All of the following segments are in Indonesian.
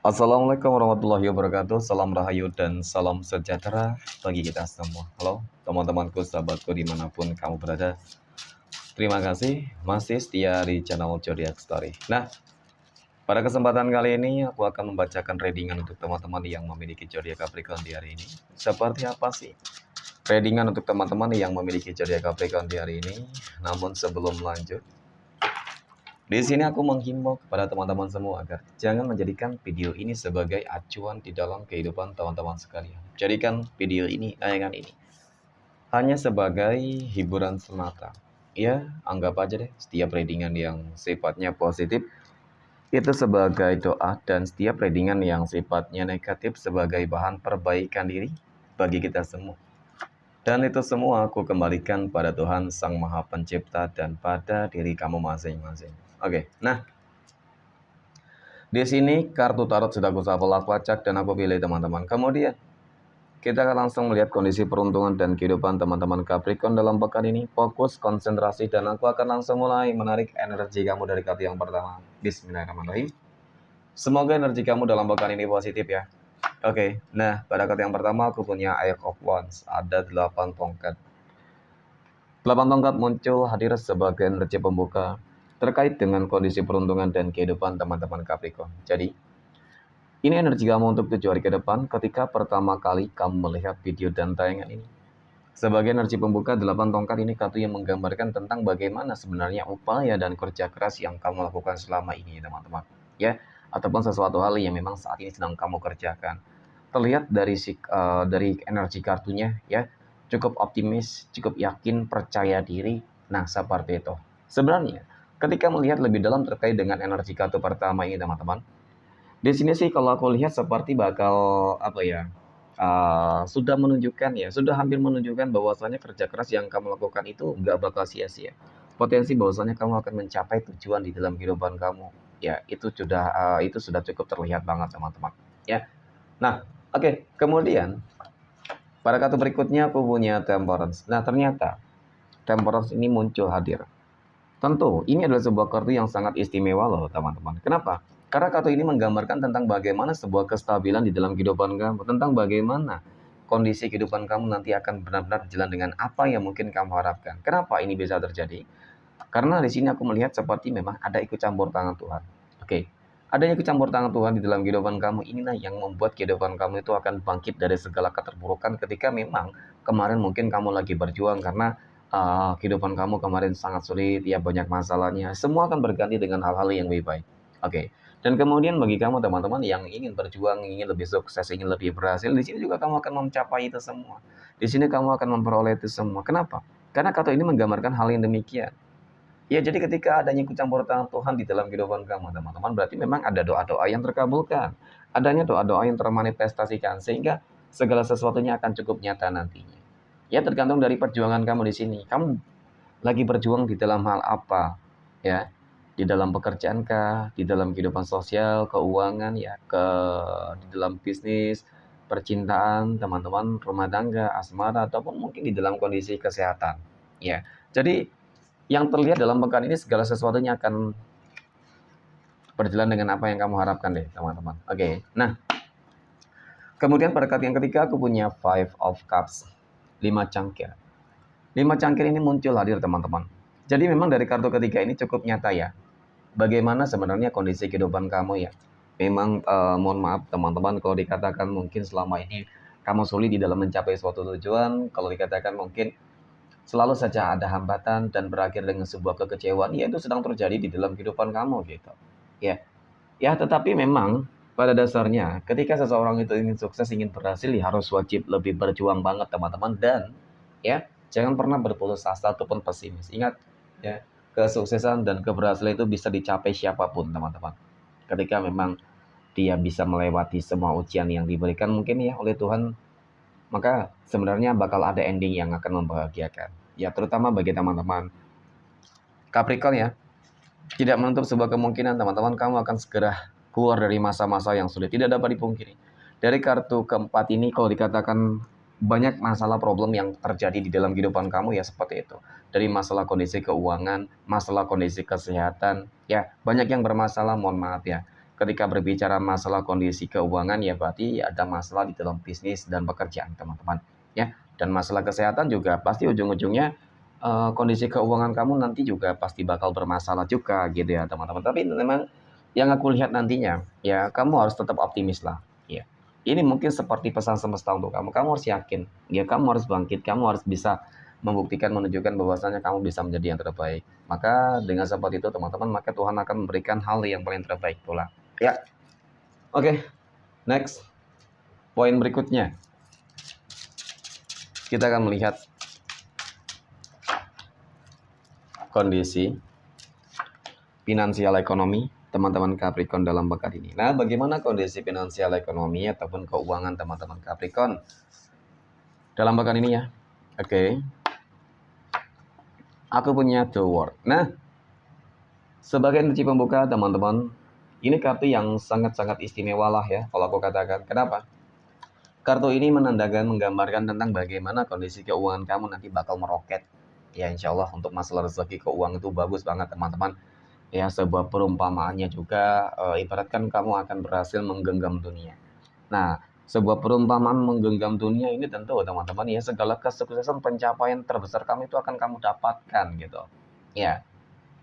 Assalamualaikum warahmatullahi wabarakatuh. Salam rahayu dan salam sejahtera bagi kita semua. Halo teman-temanku, sahabatku dimanapun kamu berada. Terima kasih masih setia di channel Zodiac Story. Nah, pada kesempatan kali ini aku akan membacakan readingan untuk teman-teman yang memiliki zodiak Capricorn di hari ini. Seperti apa sih readingan untuk teman-teman yang memiliki zodiak Capricorn di hari ini? Namun sebelum lanjut, di sini aku menghimbau kepada teman-teman semua agar jangan menjadikan video ini sebagai acuan di dalam kehidupan teman-teman sekalian. Jadikan video ini, tayangan ini, hanya sebagai hiburan semata. Ya, anggap aja deh setiap readingan yang sifatnya positif itu sebagai doa, dan setiap readingan yang sifatnya negatif sebagai bahan perbaikan diri bagi kita semua. Dan itu semua aku kembalikan pada Tuhan Sang Maha Pencipta dan pada diri kamu masing-masing. Oke, nah, di sini kartu tarot sudah aku shuffle, aku acak, dan aku pilih teman-teman. Kemudian kita akan langsung melihat kondisi peruntungan dan kehidupan teman-teman Capricorn dalam pekan ini. Fokus, konsentrasi, dan aku akan langsung mulai menarik energi kamu dari kartu yang pertama. Bismillahirrahmanirrahim. Semoga energi kamu dalam pekan ini positif ya. Oke, nah pada kartu yang pertama aku punya Ace of Wands. Ada 8 tongkat. 8 tongkat muncul hadir sebagai energi pembuka terkait dengan kondisi peruntungan dan kehidupan teman-teman Capricorn. Jadi, ini energi kamu untuk 7 hari ke depan ketika pertama kali kamu melihat video dan tayangan ini. Sebagai energi pembuka, 8 tongkat ini kartu yang menggambarkan tentang bagaimana sebenarnya upaya dan kerja keras yang kamu lakukan selama ini, teman-teman. Ya, ataupun sesuatu hal yang memang saat ini sedang kamu kerjakan. Terlihat dari energi kartunya ya, cukup optimis, cukup yakin, percaya diri. Nah, seperti itu. Sebenarnya, ketika melihat lebih dalam terkait dengan energi kartu pertama ini, teman-teman, di sini sih kalau aku lihat seperti bakal apa ya? Sudah menunjukkan ya, sudah hampir menunjukkan bahwasanya kerja keras yang kamu lakukan itu nggak bakal sia-sia. Potensi bahwasanya kamu akan mencapai tujuan di dalam kehidupan kamu. Ya, itu sudah cukup terlihat banget, teman-teman. Ya. Nah, oke. Kemudian pada kartu berikutnya aku punya Temperance. Nah, ternyata Temperance ini muncul hadir. Tentu, ini adalah sebuah kartu yang sangat istimewa loh, teman-teman. Kenapa? Karena kartu ini menggambarkan tentang bagaimana sebuah kestabilan di dalam kehidupan kamu, tentang bagaimana kondisi kehidupan kamu nanti akan benar-benar berjalan dengan apa yang mungkin kamu harapkan. Kenapa ini bisa terjadi? Karena di sini aku melihat seperti memang ada ikut campur tangan Tuhan. Oke. Adanya ikut campur tangan Tuhan di dalam kehidupan kamu, inilah yang membuat kehidupan kamu itu akan bangkit dari segala keterpurukan ketika memang kemarin mungkin kamu lagi berjuang karena kehidupan kamu kemarin sangat sulit, ya banyak masalahnya. Semua akan berganti dengan hal-hal yang lebih baik. Oke. Dan kemudian bagi kamu teman-teman yang ingin berjuang, ingin lebih sukses, ingin lebih berhasil, di sini juga kamu akan mencapai itu semua. Di sini kamu akan memperoleh itu semua. Kenapa? Karena kartu ini menggambarkan hal yang demikian. Ya, jadi ketika adanya ikut campur tangan Tuhan di dalam kehidupan kamu, teman-teman, berarti memang ada doa-doa yang terkabulkan. Adanya doa-doa yang termanifestasikan, sehingga segala sesuatunya akan cukup nyata nantinya. Ya, tergantung dari perjuangan kamu di sini. Kamu lagi berjuang di dalam hal apa? Ya, di dalam pekerjaan kah, di dalam kehidupan sosial, keuangan, ya, di dalam bisnis, percintaan, teman-teman, rumah tangga, asmara, ataupun mungkin di dalam kondisi kesehatan. Ya, jadi yang terlihat dalam pekan ini segala sesuatunya akan berjalan dengan apa yang kamu harapkan deh, teman-teman. Oke. Nah, kemudian pada kartu yang ketiga aku punya Five of Cups, 5 cangkir. 5 cangkir ini muncul hadir, teman-teman. Jadi memang dari kartu ketiga ini cukup nyata ya. Bagaimana sebenarnya kondisi kehidupan kamu ya. Memang mohon maaf teman-teman kalau dikatakan mungkin selama ini kamu sulit di dalam mencapai suatu tujuan, kalau dikatakan mungkin selalu saja ada hambatan dan berakhir dengan sebuah kekecewaan, ya itu sedang terjadi di dalam kehidupan kamu gitu. Ya. Ya, tetapi memang pada dasarnya ketika seseorang itu ingin sukses, ingin berhasil, ya harus wajib lebih berjuang banget, teman-teman, dan ya jangan pernah berputus asa ataupun pesimis. Ingat ya, kesuksesan dan keberhasilan itu bisa dicapai siapapun, teman-teman. Ketika memang dia bisa melewati semua ujian yang diberikan mungkin ya oleh Tuhan, maka sebenarnya bakal ada ending yang akan membahagiakan. Ya, terutama bagi teman-teman Capricorn ya. Tidak menutup sebuah kemungkinan teman-teman kamu akan segera keluar dari masa-masa yang sulit. Tidak dapat dipungkiri. Dari kartu keempat ini kalau dikatakan banyak masalah problem yang terjadi di dalam kehidupan kamu ya seperti itu. Dari masalah kondisi keuangan, masalah kondisi kesehatan, ya banyak yang bermasalah, mohon maaf ya. ketika berbicara masalah kondisi keuangan ya berarti ada masalah di dalam bisnis dan pekerjaan teman-teman ya. Dan masalah kesehatan juga pasti ujung-ujungnya kondisi keuangan kamu nanti juga pasti bakal bermasalah juga gitu ya teman-teman. Tapi memang yang aku lihat nantinya ya kamu harus tetap optimis lah ya. Ini mungkin seperti pesan semesta untuk kamu. Kamu harus yakin ya, kamu harus bangkit, kamu harus bisa membuktikan, menunjukkan bahwasanya kamu bisa menjadi yang terbaik. Maka dengan seperti itu teman-teman, maka Tuhan akan memberikan hal yang paling terbaik pula. Ya, oke. Next, poin berikutnya. Kita akan melihat kondisi finansial ekonomi teman-teman Capricorn dalam pekan ini. Nah, bagaimana kondisi finansial ekonomi ataupun keuangan teman-teman Capricorn dalam pekan ini ya? Oke. Aku punya The World. Nah, sebagai energi pembuka teman-teman, ini kartu yang sangat-sangat istimewa lah ya kalau aku katakan. Kenapa? Kartu ini menandakan, menggambarkan tentang bagaimana kondisi keuangan kamu nanti bakal meroket. Ya insya Allah untuk masalah rezeki keuangan itu bagus banget teman-teman. Ya sebuah perumpamaannya juga, ibaratkan kamu akan berhasil menggenggam dunia. Nah, sebuah perumpamaan menggenggam dunia ini tentu teman-teman ya segala kesuksesan pencapaian terbesar kamu itu akan kamu dapatkan gitu. Ya.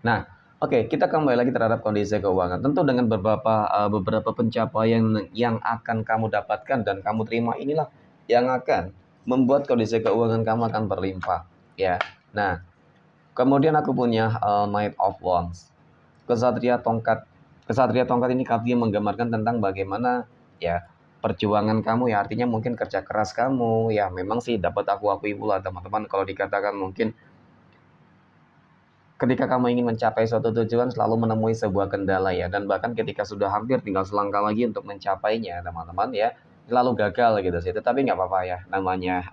Nah, oke, kita kembali lagi terhadap kondisi keuangan. Tentu dengan beberapa pencapaian yang akan kamu dapatkan dan kamu terima inilah yang akan membuat kondisi keuangan kamu akan berlimpah, ya. Nah, kemudian aku punya Knight of Wands. Kesatria tongkat. Kesatria tongkat ini kartu yang menggambarkan tentang bagaimana ya perjuangan kamu ya, artinya mungkin kerja keras kamu ya memang sih dapat aku akui pula teman-teman kalau dikatakan mungkin ketika kamu ingin mencapai suatu tujuan selalu menemui sebuah kendala ya, dan bahkan ketika sudah hampir tinggal selangkah lagi untuk mencapainya teman-teman ya selalu gagal gitu sih. Tetapi nggak apa-apa ya, namanya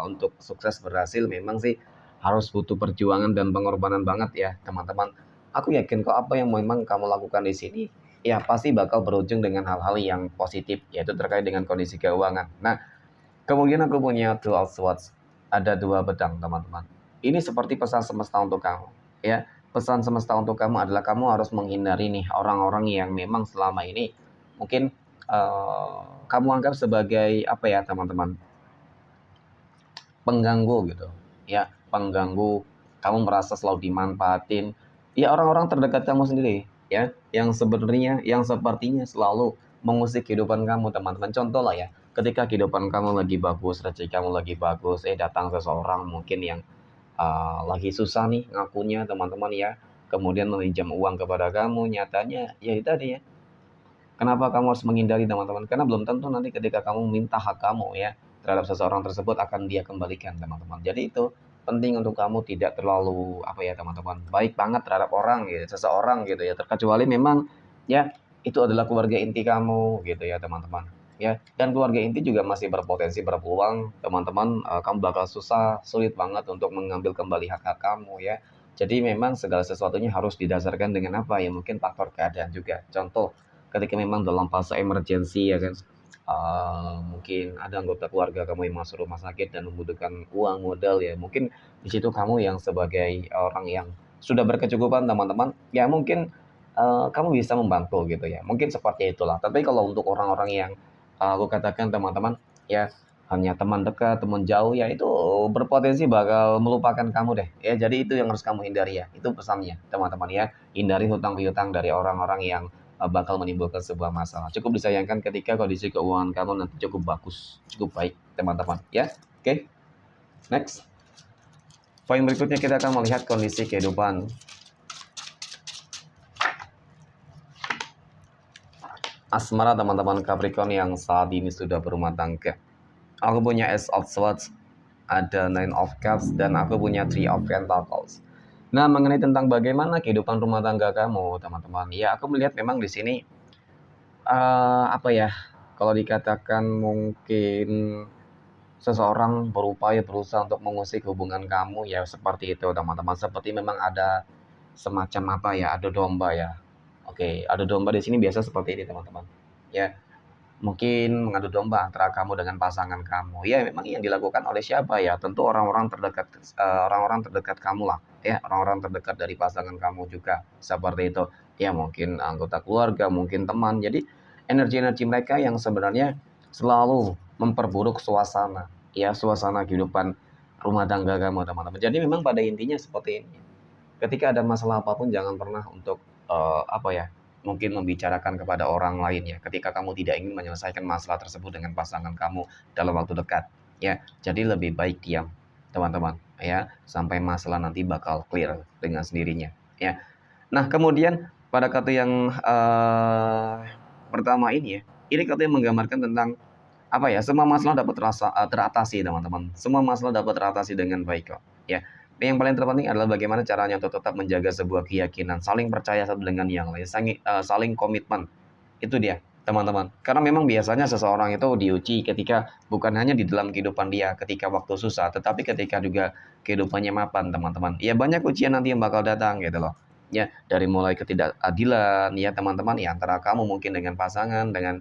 untuk sukses berhasil memang sih harus butuh perjuangan dan pengorbanan banget ya teman-teman. Aku yakin kok apa yang memang kamu lakukan di sini ya pasti bakal berujung dengan hal-hal yang positif, yaitu terkait dengan kondisi keuangan. Nah, kemudian aku punya Two of Swords, ada dua pedang teman-teman. Ini seperti pesan semesta untuk kamu. Ya, pesan semesta untuk kamu adalah kamu harus menghindari nih orang-orang yang memang selama ini mungkin kamu anggap sebagai apa ya teman-teman, pengganggu gitu. Ya, pengganggu. Kamu merasa selalu dimanfaatin. Ya orang-orang terdekat kamu sendiri ya, yang sebenarnya yang sepertinya selalu mengusik kehidupan kamu teman-teman. Contoh lah ya, ketika kehidupan kamu lagi bagus, rezeki kamu lagi bagus, datang seseorang mungkin yang lagi susah nih ngakunya teman-teman ya, kemudian meminjam uang kepada kamu, nyatanya ya itu tadi ya. Kenapa kamu harus menghindari teman-teman? Karena belum tentu nanti ketika kamu minta hak kamu ya terhadap seseorang tersebut akan dia kembalikan teman-teman. Jadi itu penting untuk kamu tidak terlalu apa ya teman-teman, baik banget terhadap orang gitu, seseorang gitu ya. Terkecuali memang ya itu adalah keluarga inti kamu gitu ya teman-teman. Ya, dan keluarga inti juga masih berpotensi berpeluang teman-teman, kamu bakal susah, sulit banget untuk mengambil kembali hak-hak kamu ya. Jadi memang segala sesuatunya harus didasarkan dengan apa ya, mungkin faktor keadaan juga. Contoh, ketika memang dalam fase emergensi ya kan, mungkin ada anggota keluarga kamu yang masuk rumah sakit dan membutuhkan uang modal ya, mungkin di situ kamu yang sebagai orang yang sudah berkecukupan teman-teman, ya mungkin, kamu bisa membantu gitu ya, mungkin seperti itulah. Tapi kalau untuk orang-orang yang, aku katakan teman-teman, ya hanya teman dekat, teman jauh, ya itu berpotensi bakal melupakan kamu deh, ya. Jadi itu yang harus kamu hindari ya, itu pesannya teman-teman ya. Hindari hutang piutang dari orang-orang yang, bakal menimbulkan sebuah masalah. Cukup disayangkan ketika kondisi keuangan kamu nanti cukup bagus, cukup baik teman-teman ya. Oke, next. Poin berikutnya kita akan melihat kondisi kehidupan asmara teman-teman Capricorn yang saat ini sudah berumah tangga. Aku punya Ace of Swords, ada Nine of Cups, dan aku punya Three of Pentacles. Nah, mengenai tentang bagaimana kehidupan rumah tangga kamu, teman-teman, ya aku melihat memang di sini apa ya? Kalau dikatakan mungkin seseorang berupaya berusaha untuk mengusik hubungan kamu, ya seperti itu, teman-teman. Seperti memang ada semacam apa ya? Adu domba ya. Oke, adu domba di sini biasa seperti ini, teman-teman. Ya, mungkin mengadu domba antara kamu dengan pasangan kamu. Ya, memang yang dilakukan oleh siapa ya? Tentu orang-orang terdekat, orang-orang terdekat kamu lah, ya, orang-orang terdekat dari pasangan kamu juga, seperti itu. ya mungkin anggota keluarga, mungkin teman. Jadi energi-energi mereka yang sebenarnya selalu memperburuk suasana, ya suasana kehidupan rumah tangga kamu teman-teman. Jadi memang pada intinya seperti ini. Ketika ada masalah apapun jangan pernah untuk apa ya, mungkin membicarakan kepada orang lain ya. Ketika kamu tidak ingin menyelesaikan masalah tersebut dengan pasangan kamu dalam waktu dekat, ya. Jadi lebih baik diam, teman-teman, ya, sampai masalah nanti bakal clear dengan sendirinya, ya. Nah, kemudian pada kartu yang pertama ini ya, ini kartu yang menggambarkan tentang apa ya, semua masalah dapat teratasi teman-teman. Semua masalah dapat teratasi dengan baik kok, ya. Yang paling terpenting adalah bagaimana caranya untuk tetap menjaga sebuah keyakinan, saling percaya satu dengan yang lain, saling komitmen. Itu dia, teman-teman. Karena memang biasanya seseorang itu diuji ketika bukan hanya di dalam kehidupan dia ketika waktu susah, tetapi ketika juga kehidupannya mapan, teman-teman. Ya banyak ujian nanti yang bakal datang gitu loh. Ya, dari mulai ketidakadilan ya teman-teman ya antara kamu mungkin dengan pasangan, dengan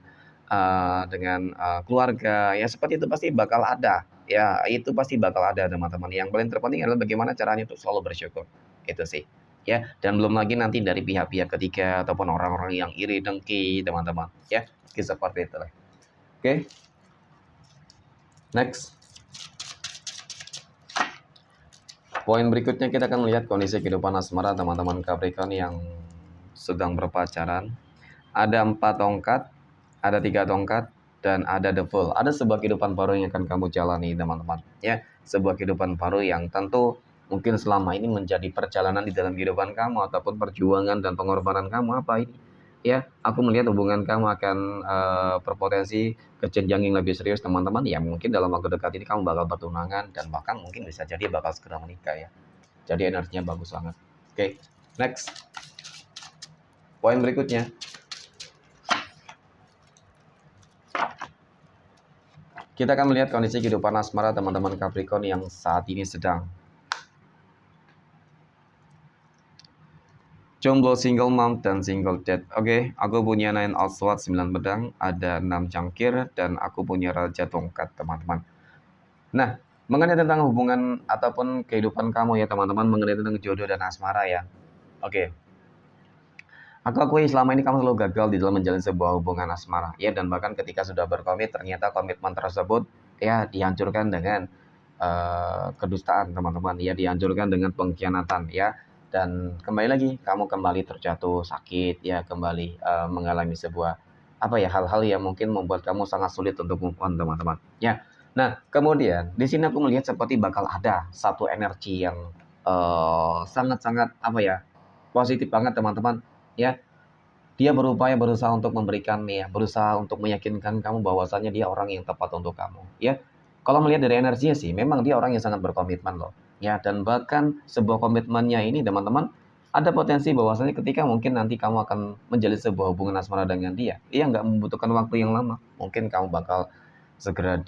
keluarga, ya seperti itu pasti bakal ada. Ya, itu pasti bakal ada teman-teman. Yang paling terpenting adalah bagaimana caranya untuk selalu bersyukur. Itu sih. Ya, dan belum lagi nanti dari pihak-pihak ketiga ataupun orang-orang yang iri dengki, teman-teman. Ya, seperti itu lah. Oke, next. Poin berikutnya kita akan melihat kondisi kehidupan asmara teman-teman Capricorn yang sedang berpacaran. Ada 4 tongkat, ada 3 tongkat, dan ada the Fool. Ada sebuah kehidupan baru yang akan kamu jalani, teman-teman. Ya, sebuah kehidupan baru yang tentu mungkin selama ini menjadi perjalanan di dalam kehidupan kamu ataupun perjuangan dan pengorbanan kamu apa ini? Ya, aku melihat hubungan kamu akan berpotensi ke jenjang yang lebih serius, teman-teman. Ya, mungkin dalam waktu dekat ini kamu bakal bertunangan dan bahkan mungkin bisa jadi bakal segera menikah ya. Jadi energinya bagus banget. Oke, next. Poin berikutnya. Kita akan melihat kondisi kehidupan asmara teman-teman Capricorn yang saat ini sedang jomblo, single mom, dan single dad. Oke, aku punya 9 of swords, 9 pedang, ada 6 cangkir, dan aku punya raja tongkat, teman-teman. Nah, mengenai tentang hubungan ataupun kehidupan kamu ya, teman-teman, mengenai tentang jodoh dan asmara ya. Oke. Aku akui selama ini kamu selalu gagal di dalam menjalin sebuah hubungan asmara. Ya, dan bahkan ketika sudah berkomit, ternyata komitmen tersebut ya dihancurkan dengan kedustaan, teman-teman. Ya, dihancurkan dengan pengkhianatan ya. Dan kembali lagi, kamu kembali terjatuh sakit ya, kembali mengalami sebuah apa ya, hal-hal yang mungkin membuat kamu sangat sulit untuk move on, teman-teman. Ya. Nah, kemudian di sini aku melihat seperti bakal ada satu energi yang sangat-sangat apa ya, positif banget, teman-teman. Ya, dia berusaha untuk memberikan ya, berusaha untuk meyakinkan kamu bahwasanya dia orang yang tepat untuk kamu, ya. Kalau melihat dari energinya sih, memang dia orang yang sangat berkomitmen loh, ya. Dan bahkan sebuah komitmennya ini, teman-teman, ada potensi bahwasanya ketika mungkin nanti kamu akan menjalin sebuah hubungan asmara dengan dia nggak membutuhkan waktu yang lama. Mungkin kamu bakal segera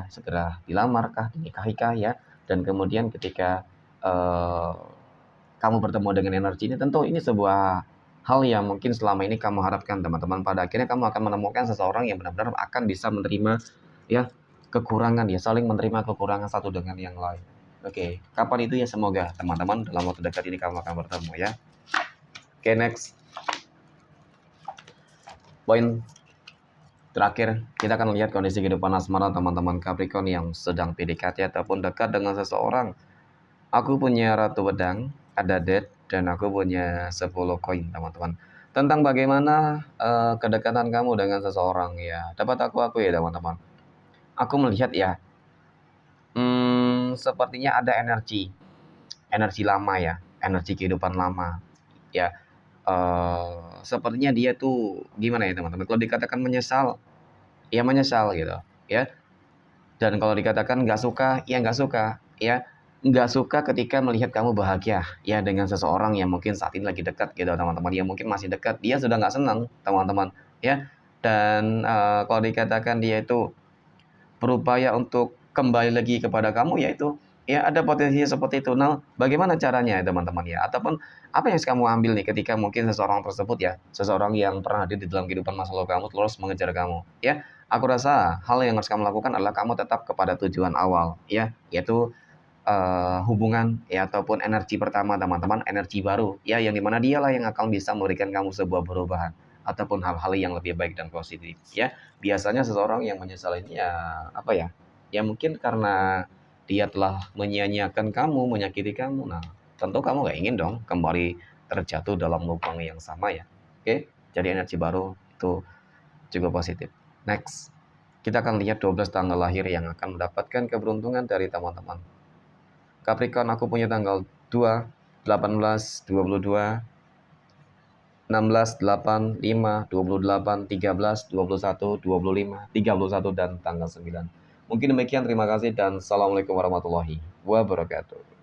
segera dilamar kah, dinikahi kah, ya. Dan kemudian ketika eh, kamu bertemu dengan energi ini, tentu ini sebuah hal yang mungkin selama ini kamu harapkan, teman-teman. Pada akhirnya kamu akan menemukan seseorang yang benar-benar akan bisa menerima ya kekurangan ya, saling menerima kekurangan satu dengan yang lain. Oke, kapan itu ya, semoga teman-teman dalam waktu dekat ini kamu akan bertemu ya. Oke, next. Poin terakhir, kita akan lihat kondisi kehidupan asmara teman-teman Capricorn yang sedang PDKT ataupun dekat dengan seseorang. Aku punya ratu pedang, ada dead, dan aku punya 10 koin, teman-teman. Tentang bagaimana kedekatan kamu dengan seseorang ya, dapat aku ya, teman-teman. Aku melihat ya, sepertinya ada energi lama ya, energi kehidupan lama ya. Sepertinya dia tuh gimana ya, teman-teman? Kalau dikatakan menyesal, ya menyesal gitu ya. Dan kalau dikatakan nggak suka, ya nggak suka, ya. Nggak suka ketika melihat kamu bahagia, ya dengan seseorang yang mungkin saat ini lagi dekat gitu, teman-teman. Ya mungkin masih dekat, dia sudah nggak senang, teman-teman, ya. Dan kalau dikatakan dia itu berupaya untuk kembali lagi kepada kamu, yaitu ya ada potensinya seperti itu. Nah, bagaimana caranya ya, teman-teman ya? Ataupun apa yang harus kamu ambil nih ketika mungkin seseorang tersebut ya, seseorang yang pernah hadir di dalam kehidupan masa lalu kamu terus mengejar kamu, ya. Aku rasa hal yang harus kamu lakukan adalah kamu tetap kepada tujuan awal, ya, yaitu hubungan ya ataupun energi pertama teman-teman, energi baru ya yang dimana dialah yang akan bisa memberikan kamu sebuah perubahan ataupun hal-hal yang lebih baik dan positif ya. Biasanya seseorang yang menyesal ini ya apa ya? Ya mungkin karena dia telah menyia-nyiakan kamu, menyakiti kamu. Nah, tentu kamu nggak ingin dong kembali terjatuh dalam lubang yang sama ya. Oke, jadi energi baru itu juga positif. Next, kita akan lihat 12 tanggal lahir yang akan mendapatkan keberuntungan dari teman-teman. Capricorn aku punya tanggal 2, 18, 22, 16, 8, 5, 28, 13, 21, 25, 31, dan tanggal 9. Mungkin demikian, terima kasih dan assalamualaikum warahmatullahi wabarakatuh.